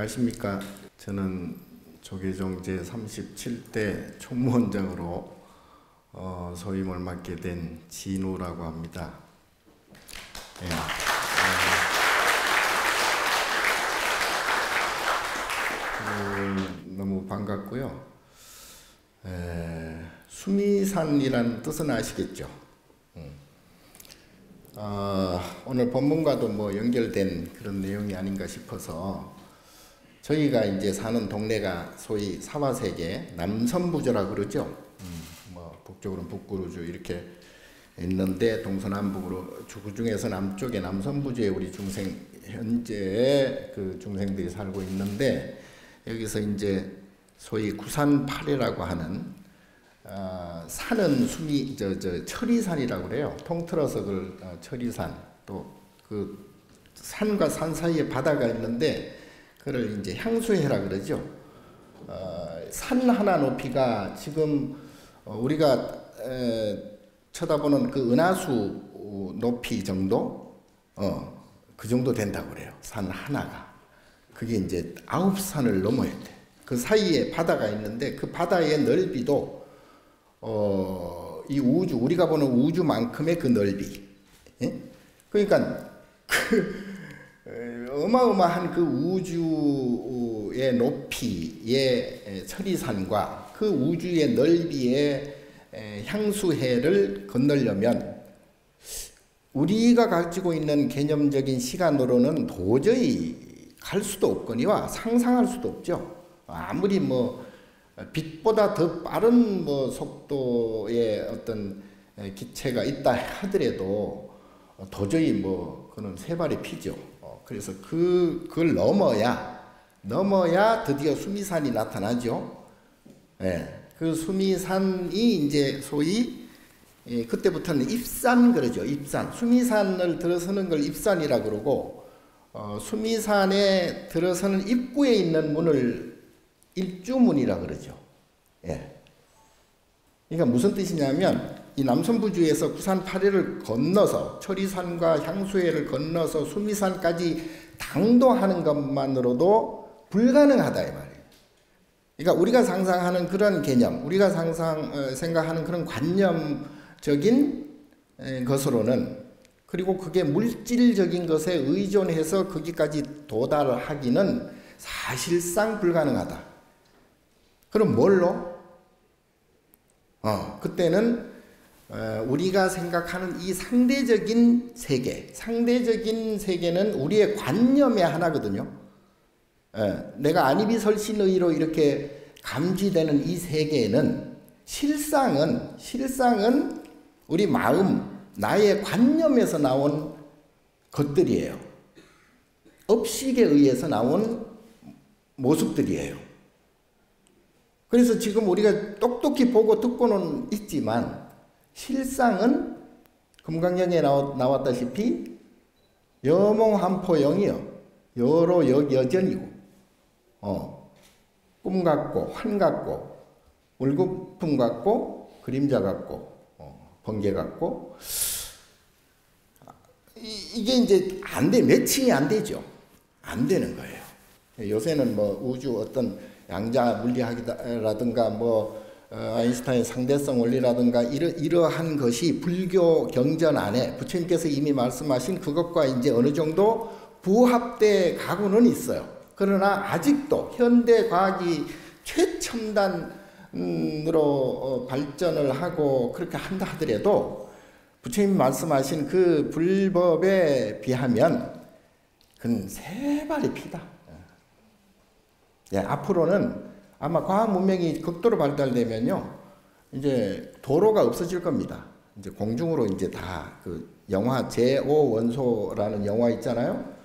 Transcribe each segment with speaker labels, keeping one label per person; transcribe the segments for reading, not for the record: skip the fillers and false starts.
Speaker 1: 안녕하십니까. 저는 조계종 제37대 총무원장으로 소임을 맡게 된 진우라고 합니다. 네. 너무 반갑고요. 수미산이라는 뜻은 아시겠죠? 오늘 본문과도 뭐 연결된 그런 내용이 아닌가 싶어서, 저희가 이제 사는 동네가 소위 사바세계 남선부조라고 그러죠. 뭐 북쪽으로는 북구루주 이렇게 있는데, 동서남북으로 그 중에서 남쪽에 남선부조에 우리 중생, 현재 그 중생들이 살고 있는데, 여기서 이제 소위 구산파래라고 하는 산은 철이산이라고 그래요. 통틀어서 그걸 철이산, 또 그 산과 산 사이에 바다가 있는데 그걸 이제 향수해라 그러죠. 산 하나 높이가 지금 우리가 쳐다보는 그 은하수 높이 정도, 그 정도 된다고 그래요. 산 하나가. 그게 이제 9산을 넘어야 돼. 그 사이에 바다가 있는데 그 바다의 넓이도 이 우주, 우리가 보는 우주만큼의 그 넓이. 예? 그러니까 어마어마한 그 우주의 높이의 철이산과 그 우주의 넓이의 향수해를 건너려면 우리가 가지고 있는 개념적인 시간으로는 도저히 갈 수도 없거니와 상상할 수도 없죠. 아무리 뭐 빛보다 더 빠른 뭐 속도의 어떤 기체가 있다 하더라도 도저히 뭐 그는 세 발이 피죠. 그래서 그걸 넘어야 드디어 수미산이 나타나죠. 예, 그 수미산이 이제 소위 그때부터는 입산 그러죠. 입산. 수미산을 들어서는 걸 입산이라 그러고, 수미산에 들어서는 입구에 있는 문을 일주문이라 그러죠. 예. 그러니까 무슨 뜻이냐면, 이 남선부주에서 구산파래를 건너서 철이산과 향수해를 건너서 수미산까지 당도하는 것만으로도 불가능하다 이 말이에요. 그러니까 우리가 상상하는 그런 개념, 우리가 생각하는 그런 관념적인 것으로는, 그리고 그게 물질적인 것에 의존해서 거기까지 도달하기는 사실상 불가능하다. 그럼 뭘로? 그때는 우리가 생각하는 이 상대적인 세계는 우리의 관념의 하나거든요. 내가 안이비설신의로 이렇게 감지되는 이 세계는 실상은 우리 마음, 나의 관념에서 나온 것들이에요. 업식에 의해서 나온 모습들이에요. 그래서 지금 우리가 똑똑히 보고 듣고는 있지만, 실상은 금강경에 나왔다시피 여몽한포영이요. 여로 여전이고, 꿈 같고 환 같고 울거품 같고 그림자 같고 번개 같고, 이게 이제 안 돼. 매칭이 안 되죠. 안 되는 거예요. 요새는 뭐 우주 어떤 양자 물리학이라든가 뭐 아인슈타인 상대성 원리라든가 이러한 것이 불교 경전 안에 부처님께서 이미 말씀하신 그것과 이제 어느 정도 부합돼 가고는 있어요. 그러나 아직도 현대 과학이 최첨단으로 발전을 하고 그렇게 한다 하더라도 부처님 말씀하신 그 불법에 비하면 그건 세 발이 피다. 예, 앞으로는 아마 과학 문명이 극도로 발달되면요, 이제 도로가 없어질 겁니다. 이제 공중으로 이제 다 그 영화 제5원소라는 영화 있잖아요.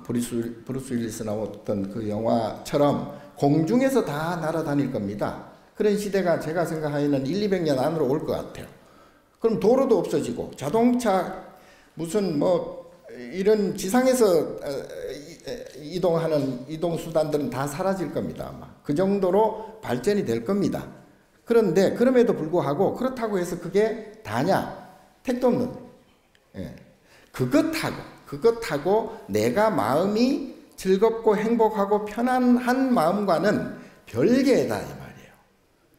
Speaker 1: 브루스 윌리스 나왔던 그 영화처럼 공중에서 다 날아다닐 겁니다. 그런 시대가 제가 생각하기에는 100~200년 안으로 올 것 같아요. 그럼 도로도 없어지고 자동차 무슨 뭐 이런 지상에서 이동하는 이동수단들은 다 사라질 겁니다. 아마 그 정도로 발전이 될 겁니다. 그런데 그럼에도 불구하고 그렇다고 해서 그게 다냐? 택도 없는. 예. 그것하고 내가 마음이 즐겁고 행복하고 편안한 마음과는 별개다 이 말이에요.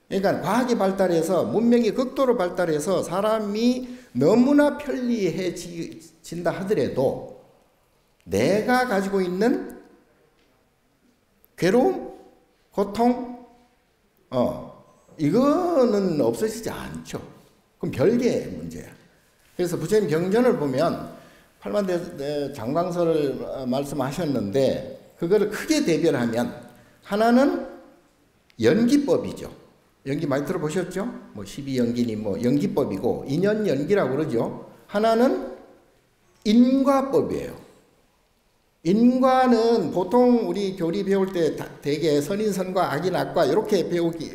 Speaker 1: 그러니까 과학이 발달해서 문명이 극도로 발달해서 사람이 너무나 편리해진다 하더라도 내가 가지고 있는 괴로움, 고통, 이거는 없어지지 않죠. 그럼 별개의 문제야. 그래서 부처님 경전을 보면 팔만대 장광설을 말씀하셨는데 그거를 크게 대별하면 하나는 연기법이죠. 연기 많이 들어보셨죠? 뭐 12연기니 뭐 연기법이고 인연연기라고 그러죠. 하나는 인과법이에요. 인과는 보통 우리 교리 배울 때 대개 선인선과 악인악과 이렇게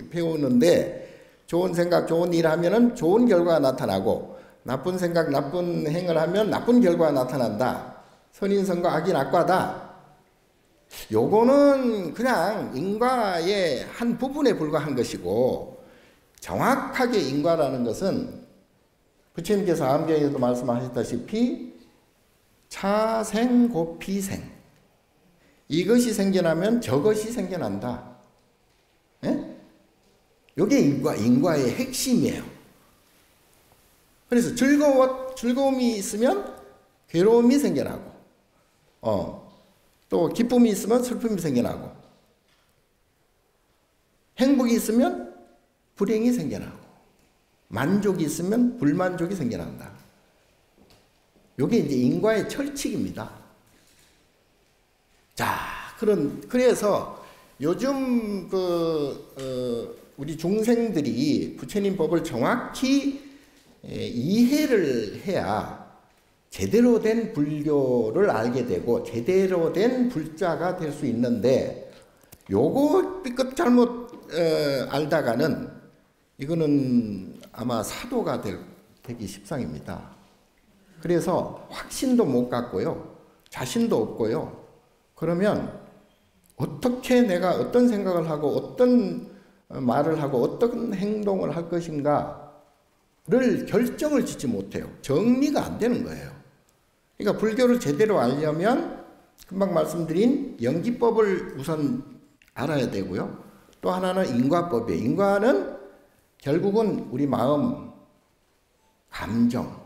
Speaker 1: 배우는데 좋은 생각, 좋은 일 하면은 좋은 결과가 나타나고 나쁜 생각, 나쁜 행을 하면 나쁜 결과가 나타난다. 선인선과 악인악과다. 요거는 그냥 인과의 한 부분에 불과한 것이고 정확하게 인과라는 것은 부처님께서 암경에도 말씀하셨다시피 차생고피생 이것이 생겨나면 저것이 생겨난다. 예? 이게 인과의 핵심이에요. 그래서 즐거움이 있으면 괴로움이 생겨나고 또 기쁨이 있으면 슬픔이 생겨나고 행복이 있으면 불행이 생겨나고 만족이 있으면 불만족이 생겨난다. 이게 이제 인과의 철칙입니다. 자, 그래서 요즘 우리 중생들이 부처님 법을 정확히 이해를 해야 제대로 된 불교를 알게 되고 제대로 된 불자가 될 수 있는데 요거 삐끗 잘못 알다가는 이거는 아마 사도가 되기 십상입니다. 그래서 확신도 못 갖고요. 자신도 없고요. 그러면 어떻게 내가 어떤 생각을 하고 어떤 말을 하고 어떤 행동을 할 것인가를 결정을 짓지 못해요. 정리가 안 되는 거예요. 그러니까 불교를 제대로 알려면 금방 말씀드린 연기법을 우선 알아야 되고요. 또 하나는 인과법이에요. 인과는 결국은 우리 마음, 감정,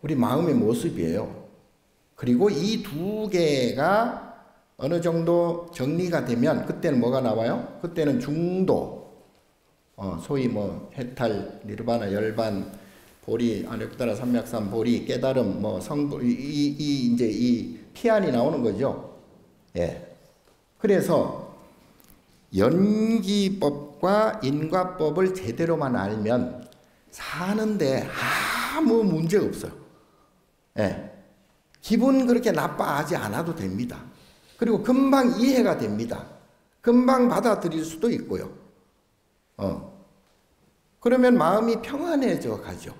Speaker 1: 우리 마음의 모습이에요. 그리고 이 두 개가 어느 정도 정리가 되면 그때는 뭐가 나와요? 그때는 중도, 소위 뭐 해탈, 니르바나, 열반, 보리, 아뇩다라, 삼맥산, 보리, 깨달음, 뭐 성불, 이제 이 피안이 나오는 거죠. 예. 그래서 연기법과 인과법을 제대로만 알면 사는데 아무 문제 없어요. 예. 기분 그렇게 나빠하지 않아도 됩니다. 그리고 금방 이해가 됩니다. 금방 받아들일 수도 있고요. 그러면 마음이 평안해져 가죠.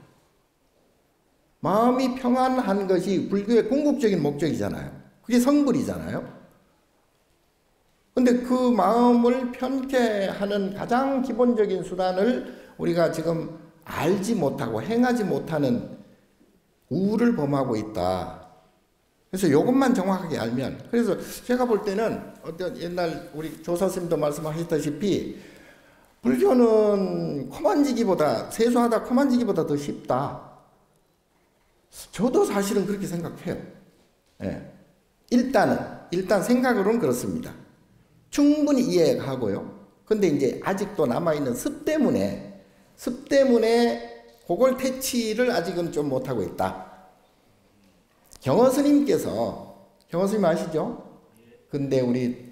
Speaker 1: 마음이 평안한 것이 불교의 궁극적인 목적이잖아요. 그게 성불이잖아요. 근데 그 마음을 편케 하는 가장 기본적인 수단을 우리가 지금 알지 못하고 행하지 못하는 우를 범하고 있다. 그래서 이것만 정확하게 알면, 그래서 제가 볼 때는 어떤 옛날 우리 조사스님도 말씀하셨다시피 불교는 코만지기보다, 세수하다 코만지기보다 더 쉽다. 저도 사실은 그렇게 생각해요. 예. 일단 생각으로는 그렇습니다. 충분히 이해하고요. 근데 이제 아직도 남아있는 습 때문에 그걸 퇴치를 아직은 좀 못하고 있다. 경허스님 아시죠? 근데 우리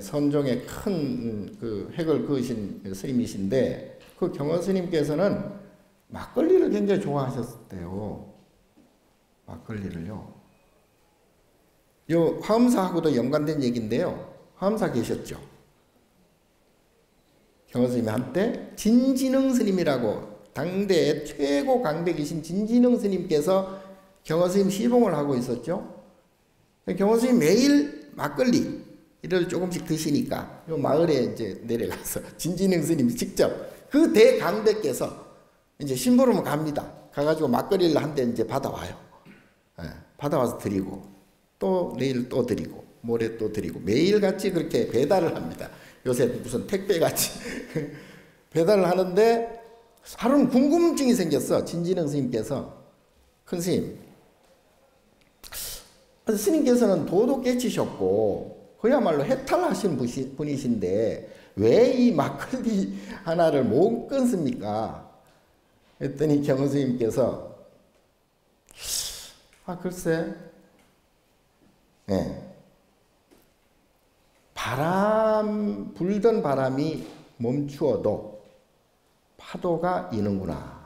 Speaker 1: 선종의 큰 그 획을 그으신 스님이신데 그 경허스님께서는 막걸리를 굉장히 좋아하셨대요. 막걸리를요. 요 화엄사하고도 연관된 얘기인데요. 화엄사 계셨죠? 경허스님이 한때 진진흥 스님이라고 당대의 최고 강백이신 진진흥 스님께서 경허스님 시봉을 하고 있었죠. 경허스님 매일 막걸리를 조금씩 드시니까 요 마을에 이제 내려가서 진진흥 스님이 직접 그 대강백께서 이제 심부름을 갑니다. 가가지고 막걸리를 한 대 이제 받아와요. 받아와서 드리고 또 내일 또 드리고 모레 또 드리고 매일같이 그렇게 배달을 합니다. 요새 무슨 택배같이 배달을 하는데 하루는 궁금증이 생겼어. 진진흥 스님께서 큰 스님, 스님께서는 도도 깨치셨고 그야말로 해탈하신 분이신데 왜 이 막걸리 하나를 못 끊습니까? 했더니 경은 스님께서 글쎄, 네. 불던 바람이 멈추어도 파도가 이는구나.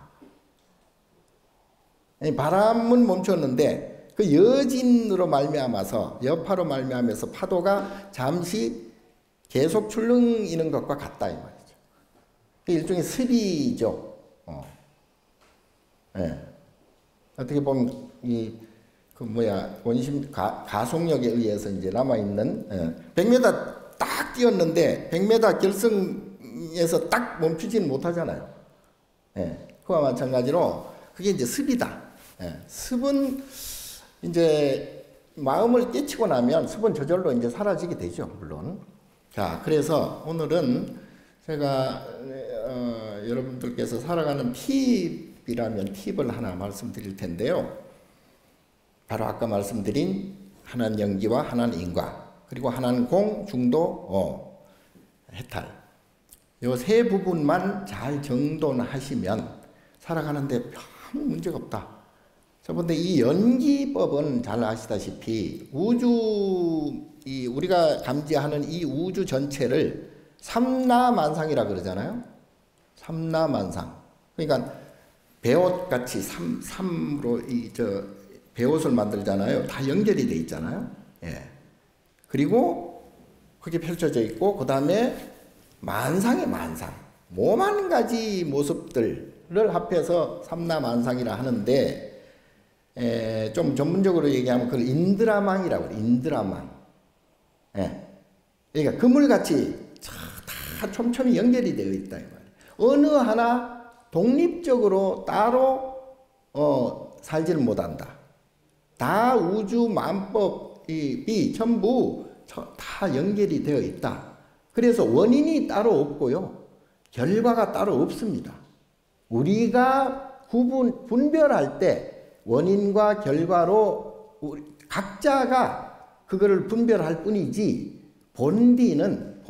Speaker 1: 바람은 멈췄는데 그 여진으로 말미암아서 여파로 말미암아서 파도가 잠시 계속 출렁이는 것과 같다 이 말이죠. 일종의 습이죠. 네. 어떻게 보면 원심 가속력에 의해서 이제 남아 있는 100m 딱 뛰었는데 100m 결승에서 딱 멈추지는 못하잖아요. 그와 마찬가지로 그게 이제 습이다. 습은 이제 마음을 깨치고 나면 습은 저절로 이제 사라지게 되죠, 물론. 자, 그래서 오늘은 제가 여러분들께서 살아가는 팁이라면 팁을 하나 말씀드릴 텐데요. 바로 아까 말씀드린 하나는 영기와 하나는 인과 그리고 하나는 공, 중도, 해탈 이 세 부분만 잘 정돈하시면 살아가는데 아무 문제가 없다. 저번에 이 연기법은 잘 아시다시피 우리가 감지하는 이 우주 전체를 삼라만상이라 그러잖아요. 삼라만상. 그러니까 배옷같이 삼으로 배옷을 만들잖아요. 다 연결이 돼 있잖아요. 그리고 그게 펼쳐져 있고 그 다음에 만상의 만상. 모만 가지 모습들을 합해서 삼라만상이라 하는데 좀 전문적으로 얘기하면 그걸 인드라망이라고 그래요. 인드라망. 그러니까 그물같이 다 촘촘히 연결이 되어 있다 이 말이에요. 어느 하나 독립적으로 따로 살지를 못한다. 다 우주 만법이 전부 다 연결이 되어 있다. 그래서 원인이 따로 없고요. 결과가 따로 없습니다. 우리가 분별할 때 원인과 결과로 각자가 그거를 분별할 뿐이지 본디는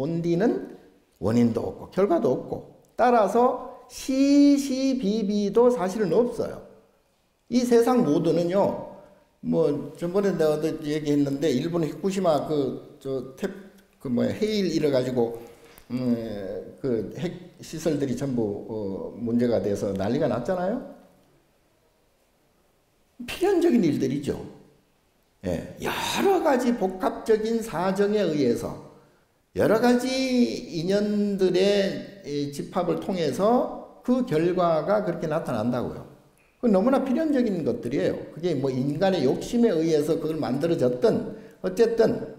Speaker 1: 원인도 없고 결과도 없고 따라서 시시비비도 사실은 없어요. 이 세상 모두는요. 전번에 내가 얘기했는데 일본 후쿠시마 해일 이래 가지고 그 핵 시설들이 전부 문제가 돼서 난리가 났잖아요. 필연적인 일들이죠. 여러 가지 복합적인 사정에 의해서 여러 가지 인연들의 집합을 통해서 그 결과가 그렇게 나타난다고요. 그 너무나 필연적인 것들이에요. 그게 인간의 욕심에 의해서 그걸 만들어졌든 어쨌든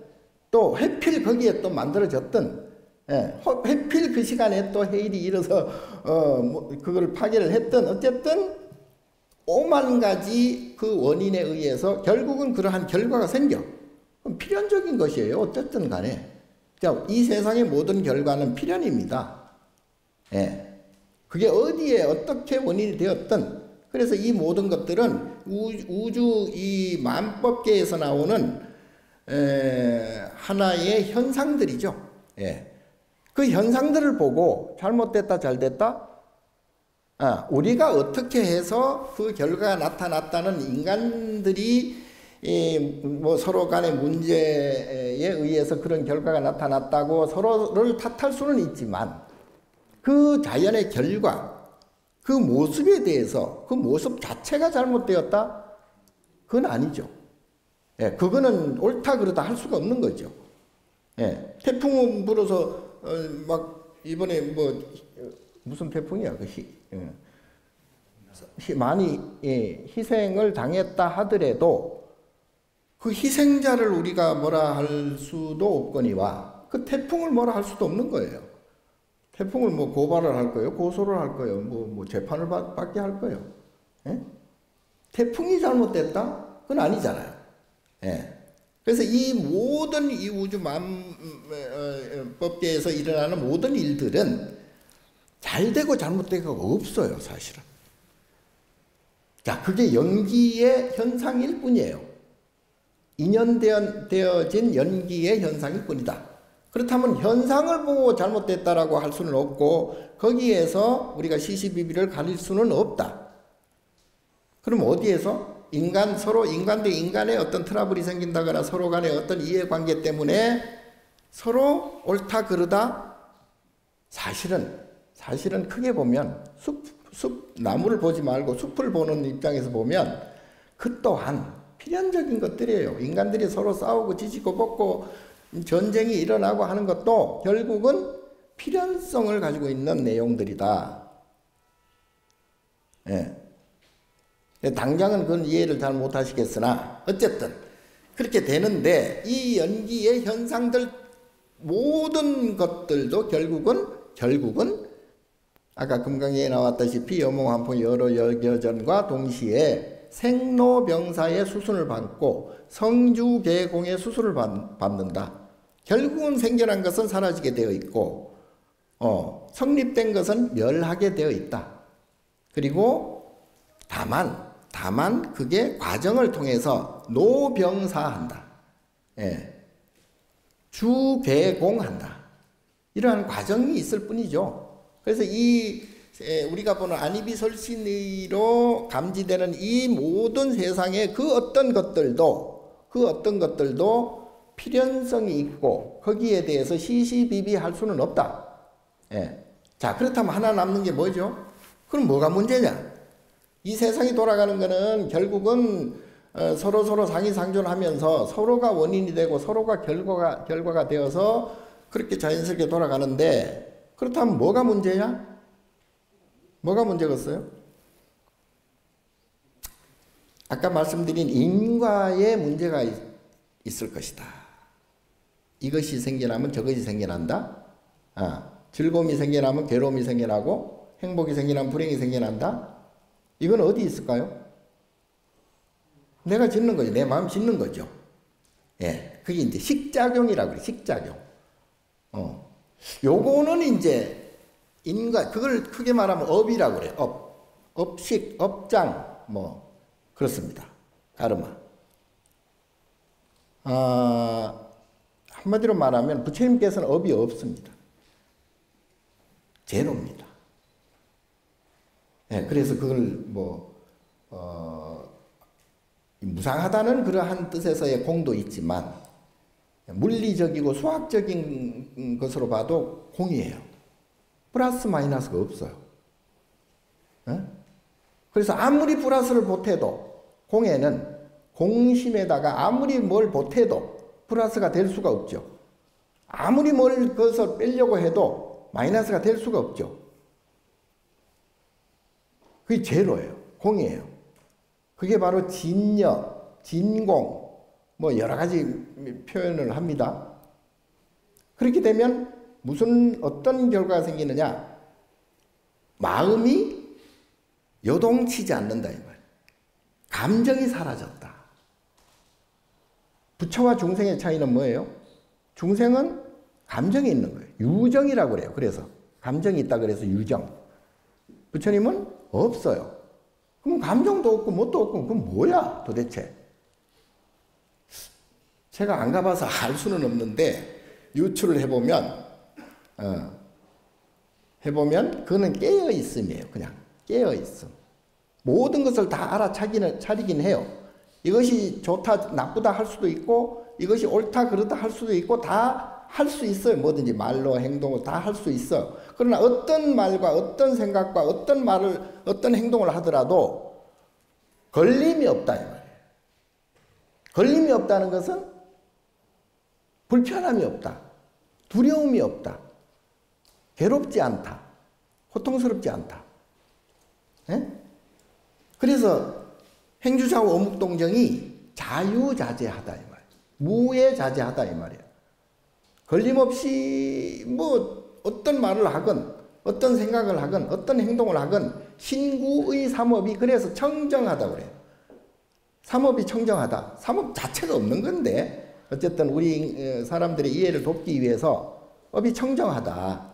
Speaker 1: 또 해필 거기에 또 만들어졌든 해필 그 시간에 또 해일이 일어서 그걸 파괴를 했든 어쨌든 오만 가지 그 원인에 의해서 결국은 그러한 결과가 생겨. 그럼 필연적인 것이에요. 어쨌든 간에. 이 세상의 모든 결과는 필연입니다. 그게 어디에 어떻게 원인이 되었든 그래서 이 모든 것들은 우주 이 만법계에서 나오는 하나의 현상들이죠. 그 현상들을 보고 잘못됐다 잘됐다 우리가 어떻게 해서 그 결과가 나타났다는 인간들이 서로 간의 문제에 의해서 그런 결과가 나타났다고 서로를 탓할 수는 있지만 그 자연의 결과, 그 모습에 대해서 그 모습 자체가 잘못되었다? 그건 아니죠. 그거는 옳다 그러다 할 수가 없는 거죠. 태풍 불어서 이번에 무슨 태풍이야? 많이 희생을 당했다 하더라도 그 희생자를 우리가 뭐라 할 수도 없거니와 그 태풍을 뭐라 할 수도 없는 거예요. 태풍을 고발을 할 거예요, 고소를 할 거예요, 재판을 받게 할 거예요. 태풍이 잘못됐다? 그건 아니잖아요. 예. 그래서 이 모든 이 우주 법계에서 일어나는 모든 일들은 잘 되고 잘못되고 없어요, 사실은. 자, 그게 연기의 현상일 뿐이에요. 인연되어진 연기의 현상일 뿐이다. 그렇다면 현상을 보고 잘못됐다라고 할 수는 없고 거기에서 우리가 시시비비를 가릴 수는 없다. 그럼 어디에서? 서로 인간 대 인간의 어떤 트러블이 생긴다거나 서로 간의 어떤 이해관계 때문에 서로 옳다 그르다 사실은 크게 보면 나무를 보지 말고 숲을 보는 입장에서 보면 그 또한 필연적인 것들이에요. 인간들이 서로 싸우고 지지고 볶고 전쟁이 일어나고 하는 것도 결국은 필연성을 가지고 있는 내용들이다. 예. 당장은 그건 이해를 잘 못하시겠으나 어쨌든 그렇게 되는데 이 연기의 현상들 모든 것들도 결국은 아까 금강에 나왔다시피 여몽한포 여러 여견과 동시에 생로병사의 수순을 받고 성주계공의 수순을 받는다. 결국은 생겨난 것은 사라지게 되어 있고 성립된 것은 멸하게 되어 있다. 그리고 다만 그게 과정을 통해서 노병사한다. 예. 주계공한다. 이러한 과정이 있을 뿐이죠. 그래서 우리가 보는 안이비설신의로 감지되는 이 모든 세상의 그 어떤 것들도 필연성이 있고 거기에 대해서 시시비비할 수는 없다. 예. 자, 그렇다면 하나 남는 게 뭐죠? 그럼 뭐가 문제냐? 이 세상이 돌아가는 것은 결국은 서로 상이상존하면서 서로가 원인이 되고 서로가 결과가 되어서 그렇게 자연스럽게 돌아가는데 그렇다면 뭐가 문제냐? 뭐가 문제겠어요? 아까 말씀드린 인과의 문제가 있을 것이다. 이것이 생겨나면 저것이 생겨난다. 즐거움이 생겨나면 괴로움이 생겨나고 행복이 생겨나면 불행이 생겨난다. 이건 어디 있을까요? 내가 짓는 거죠. 내 마음 짓는 거죠. 예. 그게 이제 식작용이라고 그래. 식작용. 요거는 이제 그걸 크게 말하면 업이라고 그래. 업식, 업장, 그렇습니다. 가르마. 한마디로 말하면 부처님께서는 업이 없습니다. 제로입니다. 예, 그래서 그걸 무상하다는 그러한 뜻에서의 공도 있지만 물리적이고 수학적인 것으로 봐도 공이에요. 플러스 마이너스가 없어요. 예? 그래서 아무리 플러스를 보태도 공에는 공심에다가 아무리 뭘 보태도 플러스가 될 수가 없죠. 아무리 뭘 그것을 빼려고 해도 마이너스가 될 수가 없죠. 그게 제로예요. 공이에요. 그게 바로 진여, 진공, 여러 가지 표현을 합니다. 그렇게 되면 어떤 결과가 생기느냐? 마음이 요동치지 않는다 이 말이에요. 감정이 사라졌다. 부처와 중생의 차이는 뭐예요? 중생은 감정이 있는 거예요. 유정이라고 그래요. 그래서 감정이 있다 그래서 유정. 부처님은 없어요. 그럼 감정도 없고 뭣도 없고 그럼 뭐야 도대체? 제가 안 가봐서 알 수는 없는데 유추를 해보면 그거는 깨어있음이에요. 그냥 깨어있음. 모든 것을 다 알아차리긴 해요. 이것이 좋다 나쁘다 할 수도 있고 이것이 옳다 그르다 할 수도 있고 다 할 수 있어요. 뭐든지 말로 행동으로 다 할 수 있어요. 그러나 어떤 말과 어떤 생각과 어떤 행동을 하더라도 걸림이 없다 이 말이에요. 걸림이 없다는 것은 불편함이 없다. 두려움이 없다. 괴롭지 않다. 고통스럽지 않다. 예? 그래서 행주사후 어묵동정이 자유자재하다 이 말이에요. 무예자재하다 이 말이에요. 걸림없이 어떤 말을 하건 어떤 생각을 하건 어떤 행동을 하건 신구의 삼업이 그래서 청정하다 그래요. 삼업이 청정하다. 삼업 자체가 없는 건데 어쨌든 우리 사람들의 이해를 돕기 위해서 업이 청정하다.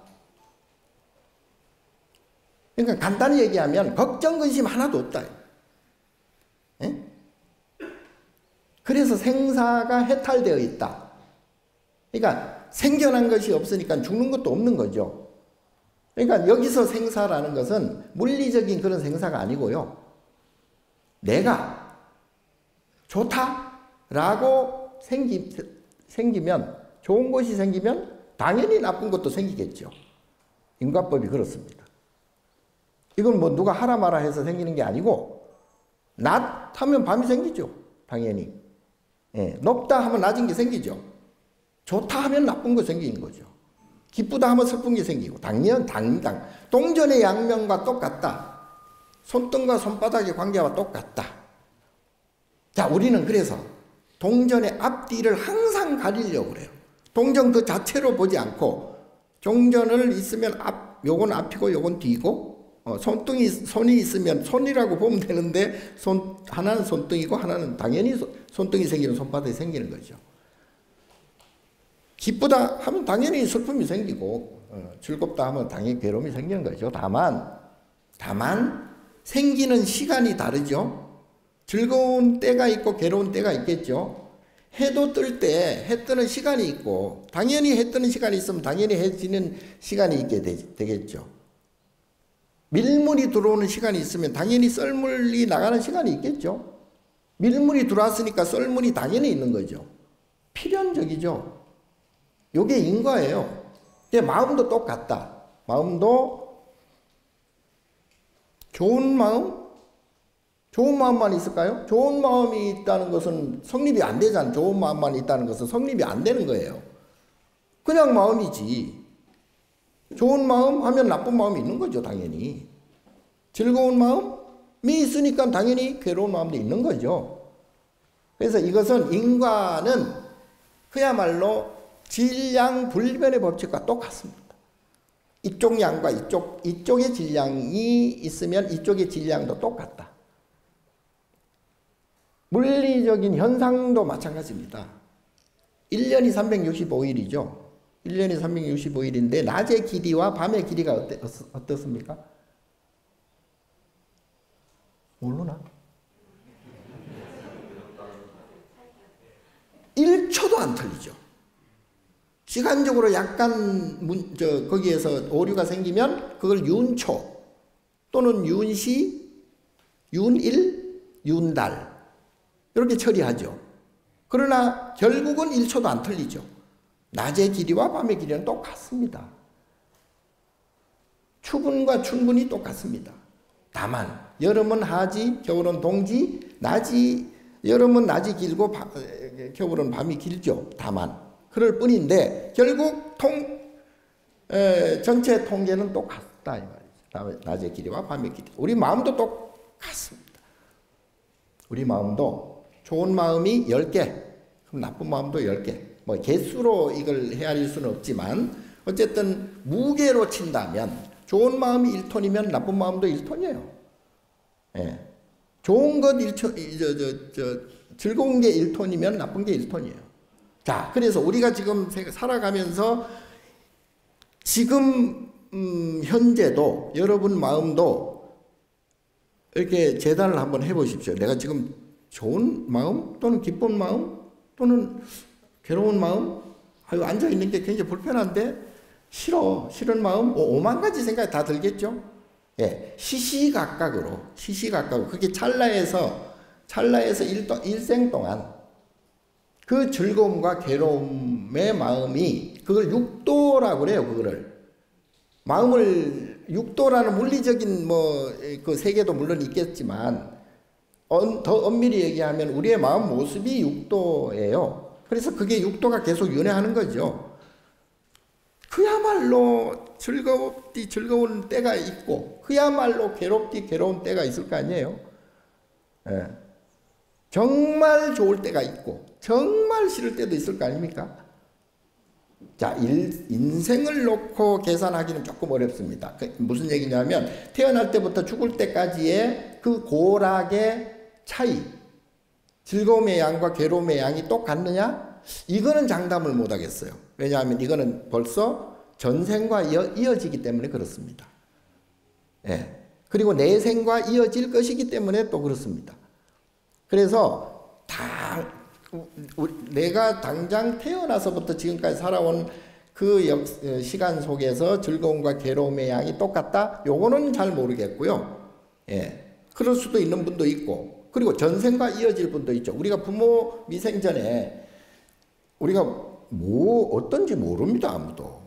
Speaker 1: 그러니까 간단히 얘기하면 걱정 근심 하나도 없다. 예? 그래서 생사가 해탈되어 있다. 그러니까 생겨난 것이 없으니까 죽는 것도 없는 거죠. 그러니까 여기서 생사라는 것은 물리적인 그런 생사가 아니고요. 내가 좋다라고 생기면, 좋은 것이 생기면 당연히 나쁜 것도 생기겠죠. 인과법이 그렇습니다. 이건 뭐 누가 하라 마라 해서 생기는 게 아니고, 낮 하면 밤이 생기죠. 당연히. 예, 높다 하면 낮은 게 생기죠. 좋다 하면 나쁜 거 생기는 거죠. 기쁘다 하면 슬픈 게 생기고, 당연. 동전의 양면과 똑같다. 손등과 손바닥의 관계와 똑같다. 자, 우리는 그래서 동전의 앞뒤를 항상 가리려고 그래요. 동전 그 자체로 보지 않고, 동전을 있으면 요건 앞이고 요건 뒤고, 손이 있으면 손이라고 보면 되는데, 하나는 손등이고 하나는 당연히 손등이 생기는 손바닥이 생기는 거죠. 기쁘다 하면 당연히 슬픔이 생기고, 즐겁다 하면 당연히 괴로움이 생기는 거죠. 다만 생기는 시간이 다르죠. 즐거운 때가 있고 괴로운 때가 있겠죠. 해도 뜰 때 해 뜨는 시간이 있고, 당연히 해 뜨는 시간이 있으면 당연히 해 지는 시간이 있게 되겠죠. 밀물이 들어오는 시간이 있으면 당연히 썰물이 나가는 시간이 있겠죠. 밀물이 들어왔으니까 썰물이 당연히 있는 거죠. 필연적이죠. 요게 인과예요. 근데 마음도 똑같다. 마음도 좋은 마음만 있을까요? 좋은 마음이 있다는 것은 성립이 안 되잖아요. 좋은 마음만 있다는 것은 성립이 안 되는 거예요. 그냥 마음이지. 좋은 마음 하면 나쁜 마음이 있는 거죠, 당연히. 즐거운 마음이 있으니까 당연히 괴로운 마음도 있는 거죠. 그래서 이것은 인과는 그야말로 질량 불변의 법칙과 똑같습니다. 이쪽 양과 이쪽의 질량이 있으면 이쪽의 질량도 똑같다. 물리적인 현상도 마찬가지입니다. 1년이 365일이죠. 1년이 365일인데 낮의 길이와 밤의 길이가 어떻습니까? 모르나? 1초도 안 틀리죠. 시간적으로 약간 거기에서 오류가 생기면 그걸 윤초 또는 윤시, 윤일, 윤달 이렇게 처리하죠. 그러나 결국은 1초도 안 틀리죠. 낮의 길이와 밤의 길이는 똑같습니다. 추분과 춘분이 똑같습니다. 다만 여름은 하지, 겨울은 동지, 여름은 낮이 길고 겨울은 밤이 길죠. 다만 그럴 뿐인데 결국 전체 통계는 똑같다 이 말이죠. 낮의 길이와 밤의 길이. 우리 마음도 똑같습니다. 우리 마음도 좋은 마음이 10개, 그럼 나쁜 마음도 10개. 뭐 개수로 이걸 헤아릴 수는 없지만 어쨌든 무게로 친다면 좋은 마음이 1톤이면 나쁜 마음도 1톤이에요. 예. 좋은 것 1톤, 즐거운 게 1톤이면 나쁜 게 1톤이에요. 자, 그래서 우리가 지금 살아가면서 지금 현재도 여러분 마음도 이렇게 재단을 한번 해보십시오. 내가 지금 좋은 마음 또는 기쁜 마음 또는 괴로운 마음, 앉아있는 게 굉장히 불편한데 싫은 마음, 5만 가지 생각이 다 들겠죠. 예, 시시각각으로 그게 찰나에서 일생 동안 그 즐거움과 괴로움의 마음이 그걸 육도라고 그래요. 그거를 마음을 육도라는 물리적인 그 세계도 물론 있겠지만 더 엄밀히 얘기하면 우리의 마음 모습이 육도예요. 그래서 그게 육도가 계속 윤회하는 거죠. 그야말로 즐거운 때가 있고 그야말로 괴로운 때가 있을 거 아니에요. 예. 정말 좋을 때가 있고 정말 싫을 때도 있을 거 아닙니까? 자, 인생을 놓고 계산하기는 조금 어렵습니다. 무슨 얘기냐면 태어날 때부터 죽을 때까지의 그 고락의 차이, 즐거움의 양과 괴로움의 양이 똑같느냐? 이거는 장담을 못 하겠어요. 왜냐하면 이거는 벌써 전생과 이어지기 때문에 그렇습니다. 예. 그리고 내생과 이어질 것이기 때문에 또 그렇습니다. 그래서 내가 당장 태어나서부터 지금까지 살아온 그 시간 속에서 즐거움과 괴로움의 양이 똑같다? 요거는 잘 모르겠고요. 예. 그럴 수도 있는 분도 있고, 그리고 전생과 이어질 분도 있죠. 우리가 부모 미생전에 우리가 뭐 어떤지 모릅니다. 아무도.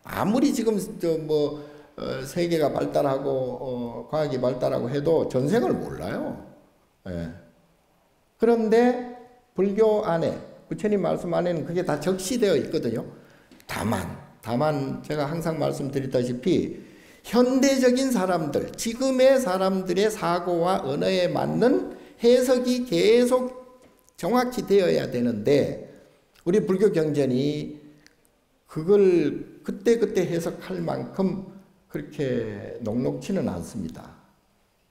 Speaker 1: 아무리 지금 세계가 발달하고 과학이 발달하고 해도 전생을 몰라요. 예. 그런데 불교 안에, 부처님 말씀 안에는 그게 다 적시되어 있거든요. 다만 제가 항상 말씀드렸다시피 현대적인 사람들, 지금의 사람들의 사고와 언어에 맞는 해석이 계속 정확히 되어야 되는데, 우리 불교 경전이 그걸 그때그때 해석할 만큼 그렇게 녹록치는 않습니다.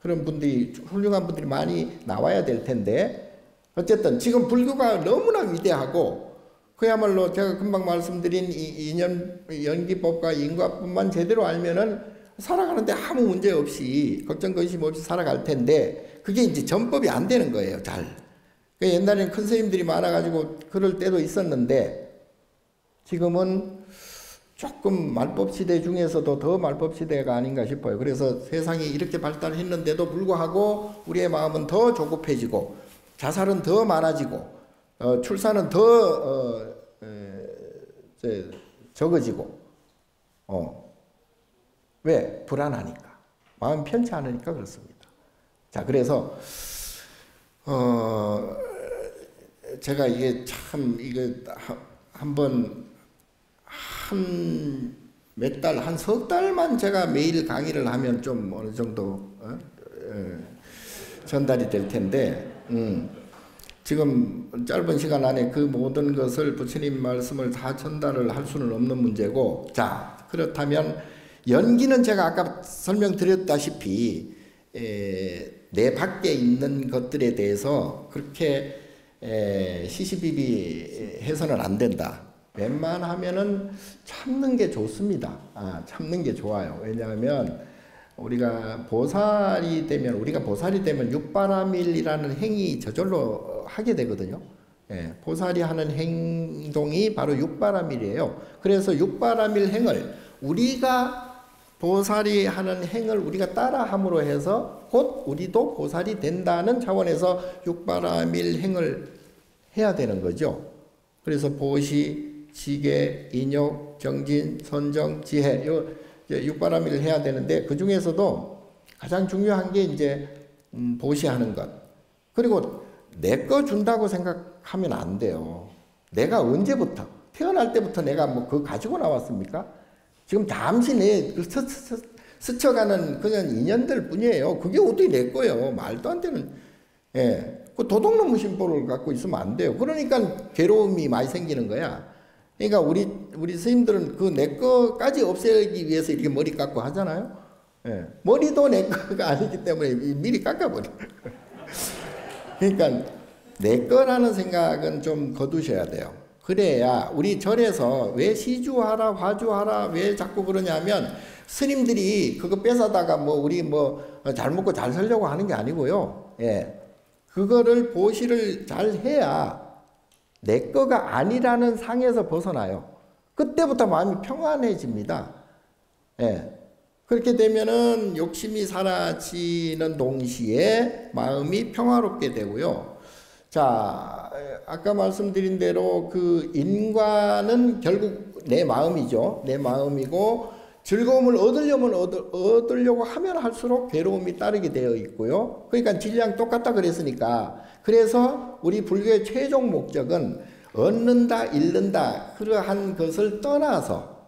Speaker 1: 그런 분들이, 훌륭한 분들이 많이 나와야 될 텐데, 어쨌든 지금 불교가 너무나 위대하고, 그야말로 제가 금방 말씀드린 이 연기법과 인과법만 제대로 알면은 살아가는데 아무 문제 없이, 걱정 근심 없이 살아갈 텐데, 그게 이제 전법이 안 되는 거예요, 잘. 옛날에는 큰 스님들이 많아가지고 그럴 때도 있었는데, 지금은 조금 말법 시대 중에서도 더 말법 시대가 아닌가 싶어요. 그래서 세상이 이렇게 발달했는데도 불구하고 우리의 마음은 더 조급해지고, 자살은 더 많아지고, 출산은 더 적어지고, 왜? 불안하니까. 마음 편치 않으니까 그렇습니다. 자, 그래서 제가 이게 참, 한번 몇 달, 한 석 달만 제가 매일 강의를 하면 좀 어느 정도 전달이 될 텐데, 지금 짧은 시간 안에 그 모든 것을 부처님 말씀을 다 전달을 할 수는 없는 문제고, 자, 그렇다면 연기는 제가 아까 설명드렸다시피 내 밖에 있는 것들에 대해서 그렇게 시시비비 해서는 안 된다. 웬만하면은 참는 게 좋습니다. 참는 게 좋아요. 왜냐하면 우리가 보살이 되면 육바라밀이라는 행위 저절로 하게 되거든요. 예, 보살이 하는 행동이 바로 육바라밀이에요. 그래서 육바라밀 행을 보살이 하는 행을 우리가 따라함으로 해서 곧 우리도 보살이 된다는 차원에서 육바라밀 행을 해야 되는 거죠. 그래서 보시, 지계, 인욕, 정진, 선정, 지혜, 육바라밀을 해야 되는데, 그 중에서도 가장 중요한 게 이제 보시하는 것. 그리고 내 거 준다고 생각하면 안 돼요. 내가 언제부터, 태어날 때부터 내가 뭐 그거 가지고 나왔습니까? 지금 잠시 스쳐가는 그냥 인연들 뿐이에요. 그게 어떻게 내 거예요? 말도 안 되는. 예. 그 도둑놈의 심보를 갖고 있으면 안 돼요. 그러니까 괴로움이 많이 생기는 거야. 그러니까 우리 스님들은 그 내 거까지 없애기 위해서 이렇게 머리 깎고 하잖아요. 예. 머리도 내 거가 아니기 때문에 미리 깎아버려. 그러니까 내 거라는 생각은 좀 거두셔야 돼요. 그래야 우리 절에서 왜 시주하라, 화주하라, 왜 자꾸 그러냐면, 스님들이 그거 뺏어다가 우리 잘 먹고 잘 살려고 하는 게 아니고요. 예. 그거를 보시를 잘 해야 내 거가 아니라는 상에서 벗어나요. 그때부터 마음이 평안해집니다. 예. 그렇게 되면은 욕심이 사라지는 동시에 마음이 평화롭게 되고요. 자, 아까 말씀드린 대로 그 인과는 결국 내 마음이죠. 내 마음이고, 즐거움을 얻으려고 하면 할수록 괴로움이 따르게 되어 있고요. 그러니까 질량 똑같다 그랬으니까. 그래서 우리 불교의 최종 목적은 얻는다, 잃는다, 그러한 것을 떠나서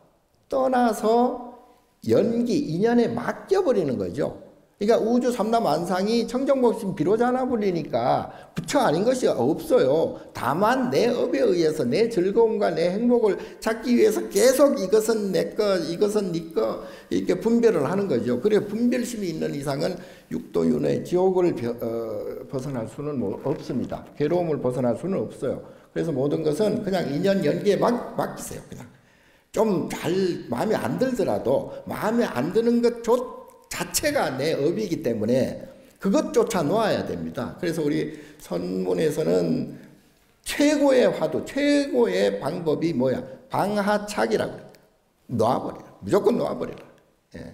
Speaker 1: 인연에 맡겨버리는 거죠. 그러니까 우주 삼라만상이 청정복심 비로자나 불리니까 부처 아닌 것이 없어요. 다만 내 업에 의해서 내 즐거움과 내 행복을 찾기 위해서 계속 이것은 내 것, 이것은 네 것 이렇게 분별을 하는 거죠. 그래 분별심이 있는 이상은 육도윤회 지옥을 벗어날 수는 없습니다. 괴로움을 벗어날 수는 없어요. 그래서 모든 것은 그냥 인연 연기에 맡기세요. 그냥 좀 잘 마음에 안 들더라도 마음에 안 드는 것 자체가 내 업이기 때문에 그것조차 놓아야 됩니다. 그래서 우리 선문에서는 최고의 화두, 최고의 방법이 뭐야? 방하착이라고 그래요. 놓아버려라. 무조건 놓아버려라. 예.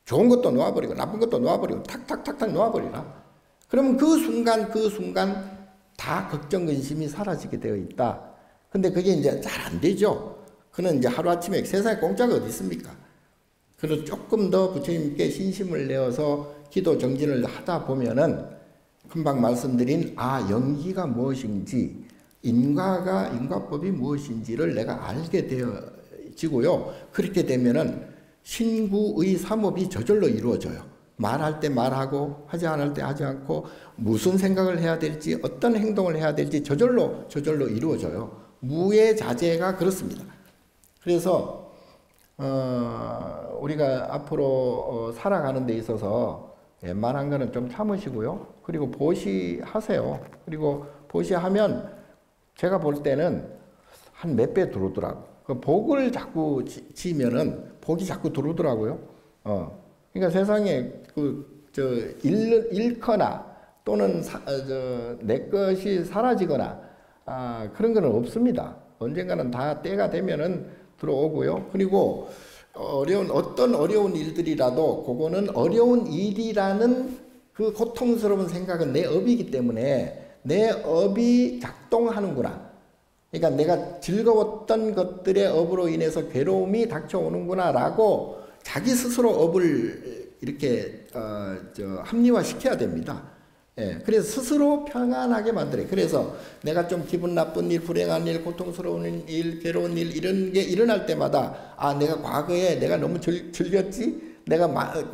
Speaker 1: 좋은 것도 놓아버리고 나쁜 것도 놓아버리고 탁탁탁탁 놓아버리라. 그러면 그 순간 다 걱정 근심이 사라지게 되어 있다. 근데 그게 이제 잘 안 되죠. 그는 이제 하루아침에 세상에 공짜가 어디 있습니까? 그래서 조금 더 부처님께 신심을 내어서 기도 정진을 하다 보면은 금방 말씀드린 연기가 무엇인지 인과법이 무엇인지를 내가 알게 되어지고요. 그렇게 되면은 신구의 삼업이 저절로 이루어져요. 말할 때 말하고 하지 않을 때 하지 않고 무슨 생각을 해야 될지 어떤 행동을 해야 될지 저절로 이루어져요. 무예자재가 그렇습니다. 그래서 우리가 앞으로 살아가는 데 있어서 웬만한 거는 좀 참으시고요. 그리고 보시하세요. 그리고 보시하면 제가 볼 때는 한 몇 배 들어오더라고. 그 복을 자꾸 지면은 복이 자꾸 들어오더라고요. 그러니까 세상에 잃거나 또는 내 것이 사라지거나 그런 거는 없습니다. 언젠가는 다 때가 되면은 들어오고요. 그리고 어떤 어려운 일들이라도 그거는 어려운 일이라는 그 고통스러운 생각은 내 업이기 때문에 내 업이 작동하는구나. 그러니까 내가 즐거웠던 것들의 업으로 인해서 괴로움이 닥쳐오는구나 라고 자기 스스로 업을 이렇게 합리화시켜야 됩니다. 예, 그래서 스스로 평안하게 만들어요. 그래서 내가 좀 기분 나쁜 일, 불행한 일, 고통스러운 일, 괴로운 일 이런 게 일어날 때마다 내가 과거에 내가 너무 즐겼지? 내가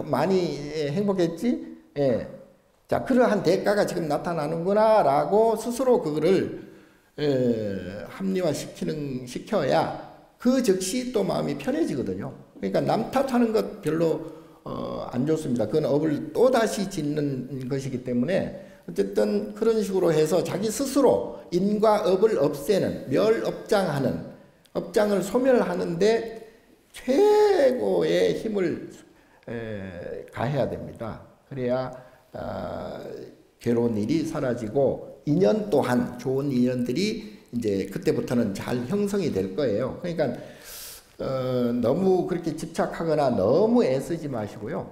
Speaker 1: 많이 행복했지? 예. 자, 그러한 대가가 지금 나타나는구나 라고 스스로 그거를 합리화시켜야 그 즉시 또 마음이 편해지거든요. 그러니까 남 탓하는 것 별로 안 좋습니다. 그건 업을 또다시 짓는 것이기 때문에 어쨌든 그런 식으로 해서 자기 스스로 인과 업을 없애는 멸업장하는 업장을 소멸하는데 최고의 힘을 가해야 됩니다. 그래야 괴로운 일이 사라지고 인연 또한 좋은 인연들이 이제 그때부터는 잘 형성이 될 거예요. 그러니까 너무 그렇게 집착하거나 너무 애쓰지 마시고요.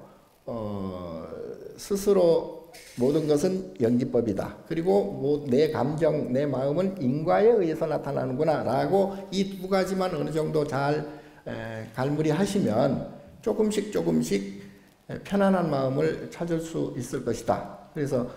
Speaker 1: 스스로 모든 것은 연기법이다. 그리고 내 감정, 내 마음은 인과에 의해서 나타나는구나 라고 이 두 가지만 어느 정도 잘 갈무리 하시면 조금씩 편안한 마음을 찾을 수 있을 것이다. 그래서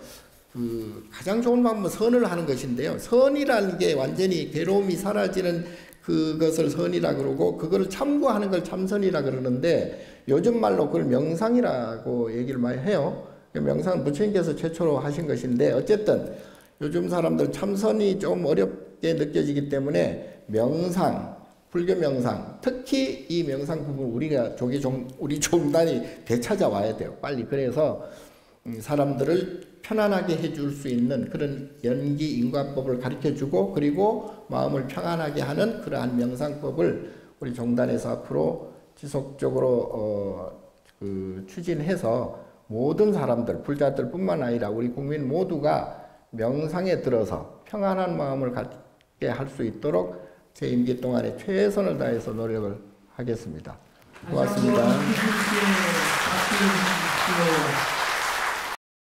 Speaker 1: 가장 좋은 방법은 선을 하는 것인데요. 선이라는 게 완전히 괴로움이 사라지는 그것을 선이라 그러고 그거를 참고하는 걸 참선이라 그러는데 요즘 말로 그걸 명상이라고 얘기를 많이 해요. 명상은 부처님께서 최초로 하신 것인데 어쨌든 요즘 사람들 참선이 좀 어렵게 느껴지기 때문에 명상, 불교 명상, 특히 이 명상 부분 우리 종단이 되찾아와야 돼요. 빨리. 그래서 사람들을 편안하게 해줄 수 있는 그런 연기 인과법을 가르쳐주고 그리고 마음을 평안하게 하는 그러한 명상법을 우리 종단에서 앞으로 지속적으로 추진해서 모든 사람들, 불자들 뿐만 아니라 우리 국민 모두가 명상에 들어서 평안한 마음을 갖게 할 수 있도록 제 임기 동안에 최선을 다해서 노력을 하겠습니다. 고맙습니다.